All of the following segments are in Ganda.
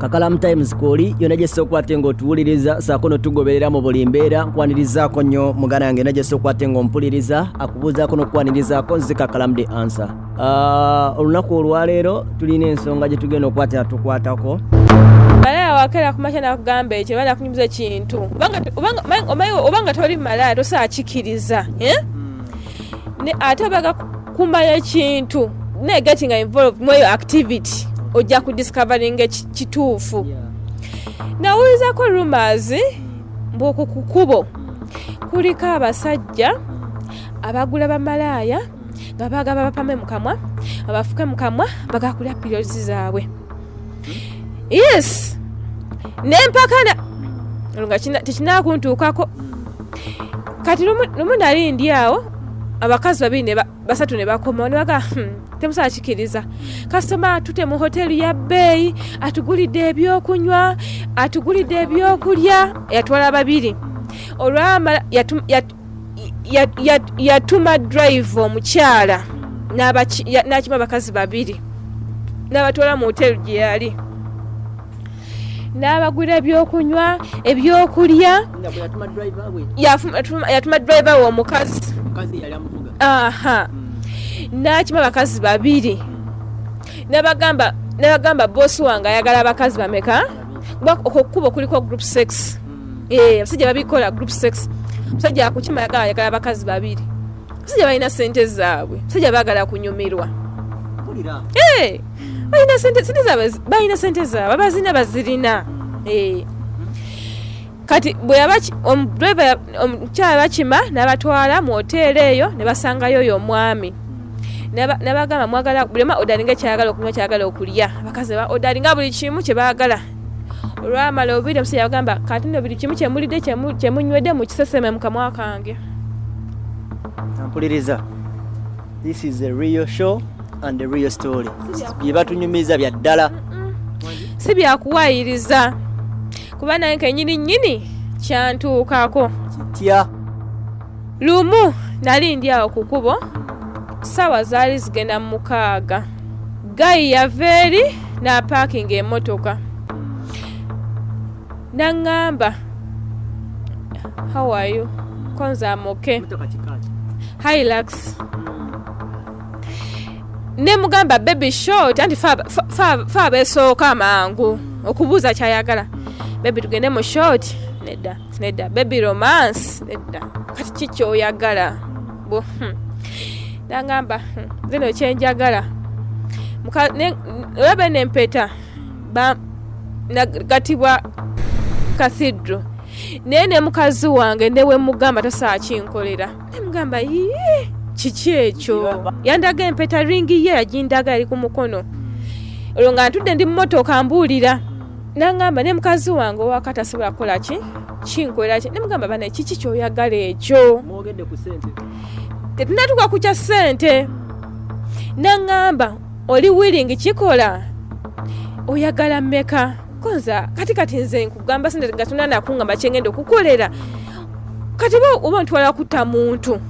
Kakalamu TYMZ koli yona gye sokwate ngo tuwuliriza sakono tugoberera mu bulimbeera kwanirizaako nnyo mugana yange najye sokwate ngo mpuliriza akubuuzaako n'okwanirizaako Kakalamu the answer. Olunaku olwaleero tulina ensonga gye tugenda okukwatira tukwatako. Malaya wakera kumakya nakugamba ekyo bala kunyumiza ekintu obanga toli malaya tosaakikiriza ne ate baga kumanya ekintu ne getting involved mu eyo activity ojja kudiscovering ekituufu. Nawulizako rumors mbuku kukubo kuliko abasajja abagula bamalaya nga bagaba bapame mukamwa abafuke mukamwa bagakulya periods zaabwe. Yes, nempakana olunga tekinakuntuukako kati lumu nali ndi awo abakazi babiri basatu ne bakoma ne baga temusaakikiriza kasitoma atute mu hoteli ya bbeeyi atugulidde ebyokunywa atugulidde ebyokulya yatwala babiri olwamala yatuma drive omukyala n'akima abakazi babiri n'abatwala mu hoteli gye yali n'abagula ebyokunywa ebyokulya yatuma driver we omukazi n'akima abakazi babiri n'abagamba bosi wange ayagala abakazi bameka okukuba kuliko group sex abasajja babikola group sex omusajja akukima ayagala abakazi babiri abasajja balina sente zaabwe abasajja baagala kunyumirwa balina sente zaabwe abazina bazirina kati bwe yaba omukyala bakima n'abatwala mu hoteeri eyo ne basangayo oyo omwami n'abagamba mwagala bulema odalinga kyayagala okunywa kyayagala okulya abakazi ba odalinga buli kimu kye baagala olwamala obiri omusajja bagamba kati nno buli kimu kyemulidde kyemunywedde mu kiseseme mu kamwa kange. Mpuliriza, this is a real show and a real story. Bye batunyumiza bya ddala si byakuwayiriza kuba naye kennyini kyantuukako kitya. Lumu nali ndi awo ku kubo ssaawa zaali zigenda mu 6 gayi yava eri n'apaakinga emmotoka n'aŋŋamba how are you konza amoke Hilux ne mugamba baby short anti fa besooka amangu okubuuza kyayagala baby tugende mu short nedda baby romance nedda kati kiki oyagala nangamba zino kyenjagala olaba nempeta nagatibwa cathedral naye ne mukazi wange newe mugamba tosaakinkolera nemugamba kiki ekyo yandaga empeta ringi ye yagindaga eri ku mukono olwo nga ntudde ndi mmotoka mbuulira nangamba ne mukazi wange owaka tasobola kukola kinkolera ki nemugamba bana kiki kyoyagala ekyo tetunatuuka ku kya ssente nangamba oli willing kikola oyagala mmeka konza kati nze nkugamba sente gatuna nakungamba kyengenda okukolera kati oba ntwala kutta muntu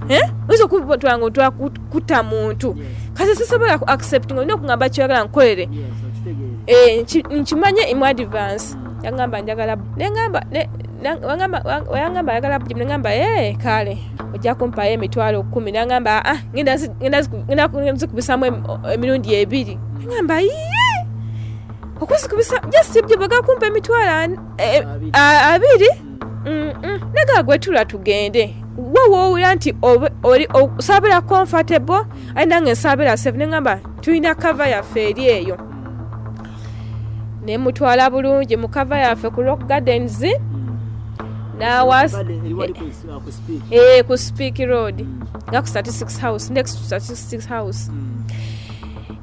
oyinza okutwala nga otwala kutta muntu kati sisobola accepting olina okungamba kyoyagala nkolere nkimanye imu advance yangamba njagala yangamba ayagala bujimu nengamba kale ojja kumpayo emitwalo 10 nangamba ngenda nzikubisamu emirundi 2 nengamba okuzikubisa jasibye baga kumpa emitwalo 2 nagagwe tula tugende woowulira nti osaabira comfortable ayi nange nsaabira safe nengamba tulina cover yaffe eri eyo nemutwala bulungi mu cover yaffe ku Rock Gardens ku Speak Road nga ku 36 house next to 36 house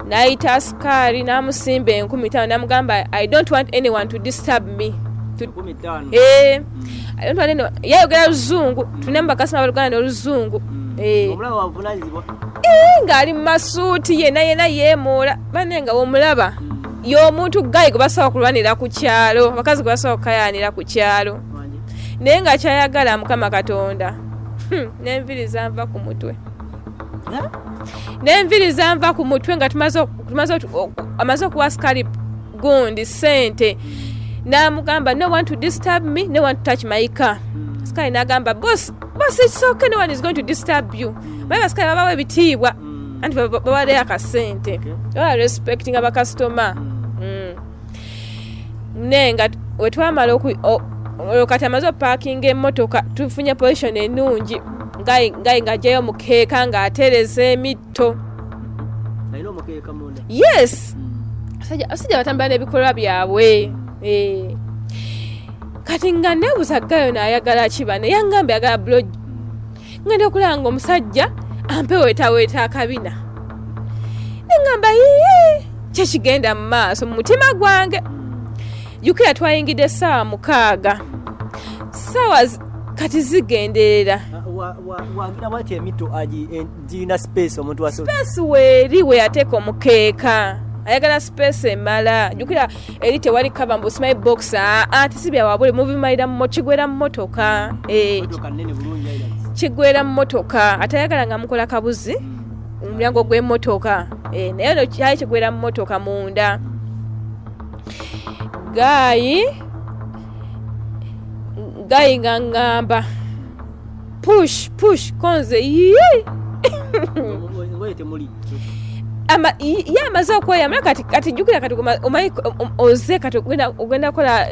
naita askari namusimba 15 namugamba I don't want anyone to disturb me I don't want anyone yayogera luzungu tunemba kasima balugana n'oluzungu ngaali mu masuuti yena yeemoola banenga omulaba y'omuntu gayi gwe basobola kulwanira ku kyalo abakazi gwe basobola okukayaanira ku kyalo naye nga kyayagala Mukama Katonda n'enviri zanva ku mutwe n'enviri zanva ku mutwe nga tumaze okuwa askari gundi sente namugamba no one to disturb me, no one to touch my car. Sky nagamba boss it's okay, no one is going to disturb you. Baba Sky baba webitiibwa anti baba de akasente baba respecting aba customer. Nenga wetwamala okatamazo parking emotoka tufunye position enungi ngai ngajeyo mukeeka ng'atereza emitto. Yes, asajja batambula n'ebikolwa byabwe. Kati nga neebuuza Gayo n'ayagala ki bano, yangamba yagala bulogi. Ngenda okulaba ng'omusajja ampeweetaweeta akabina. Nengamba kyekigenda mu maaso mu mutima gwange. Jukira twayingidde essaawa 6. Ssaawa kati zigenderera. Wagira bwati emito gina space omuntu wasobola. Space weeri we yateeka omukeeka. Ayagala space emala. Jukira eri tewali cover mbu smile box tisibya wabule mubimalira mu kigwera mu motoka. Motoka nnene bulungi ayira. Kigwera mu motoka atayagala nga mukola kabuzi omulyango gw'emmotoka. Naye no kyali kigwera mu motoka munda. Gayi ngangamba push konze amaze okweyamula kati jukira kati oze kati ogenda kola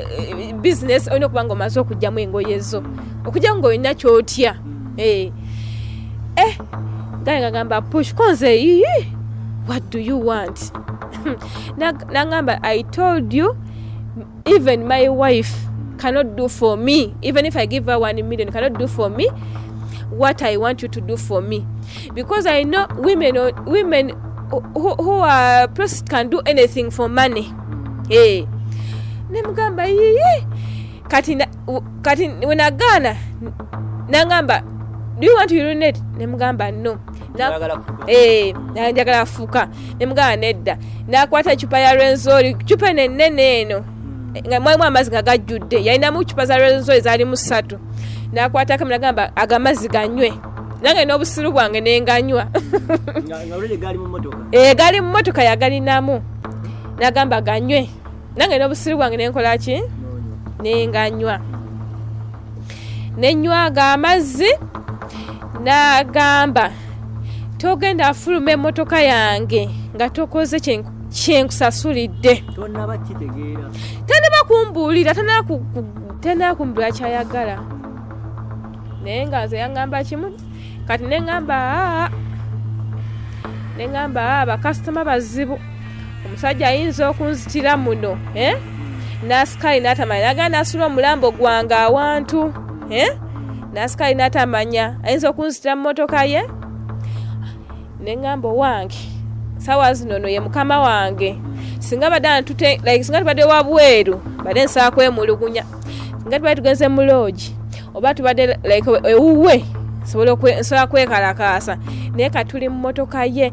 business olina okuba nga omaze okugyamu engoye zo okujja nga olina kyotya. Gayi ngagamba push konze what do you want? Nangamba I told you even my wife cannot do for me, even if I give her 1 million, cannot do for me what I want you to do for me, because I know women who are prostitutes can do anything for money. Nemugamba kati when agana nangamba do you want to urinate? Nemugamba no. Njagala fuka. Nemugamba nedda. Nakwata chupa ya Renzori, chupa nene eno. Nga mwamu amazi nga gajjudde. Yalinamu chupa za Renzori zali mu 3. Nakwata kamera gamba agamazi ganywe. Nange n'obusiru bwange nenganywa. Nga olele gali mu motoka. Gali mu motoka yagalinamu. Nagamba ganywe. Nange n'obusiru bwange nenkola ki? Nenganywa. Nenywaga amazzi. Nagamba togenda afuluma emmotoka yange nga tokoze kyenkusasulidde. Tonnaba kitegeera. Tannaba kumbuulira, tannaba kumbuulira kyayagala. Naye nga nze yangamba kimu kati nengamba bakasitoma bazibu. Omusajja ayinza okunzitira muno. Nasikali n'atamanya nagenda asula omulambo gwange awantu. Nasikali n'atamanya ayinza okunzitira mu motoka ye. Nengamba wange sawa zino no ye mukama wange singa badana singa tubadde wabweru badde nsaa kwemulugunya singa tubadde tugenze mu lodge oba tubadde ewuwe nsobola kwekalakaasa naye katuli mu motoka ye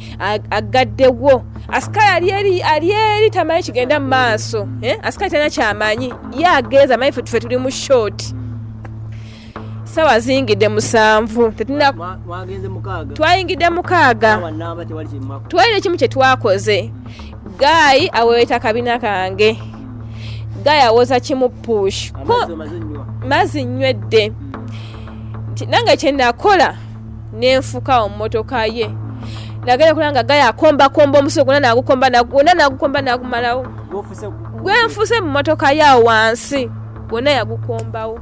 agaddewo asikali ali eri tamanyi kigenda mu maaso. Asikali talina kyamanyi ye ageeza manyi ffe tuli mu short. Sawa zingidde 7 twayingidde 6 twalina ekimu kye twakoze. Gayi aweeta kabina kange. Gayi awoza kimu push mazi nywedde. Nange kye nakola nenfuka mu motoka ye. Nagenda kulanga Gayi akomba omusogo nagukomba nagumalawo. Gwenfuse mu motoka ye wansi gwonna yagukombawo.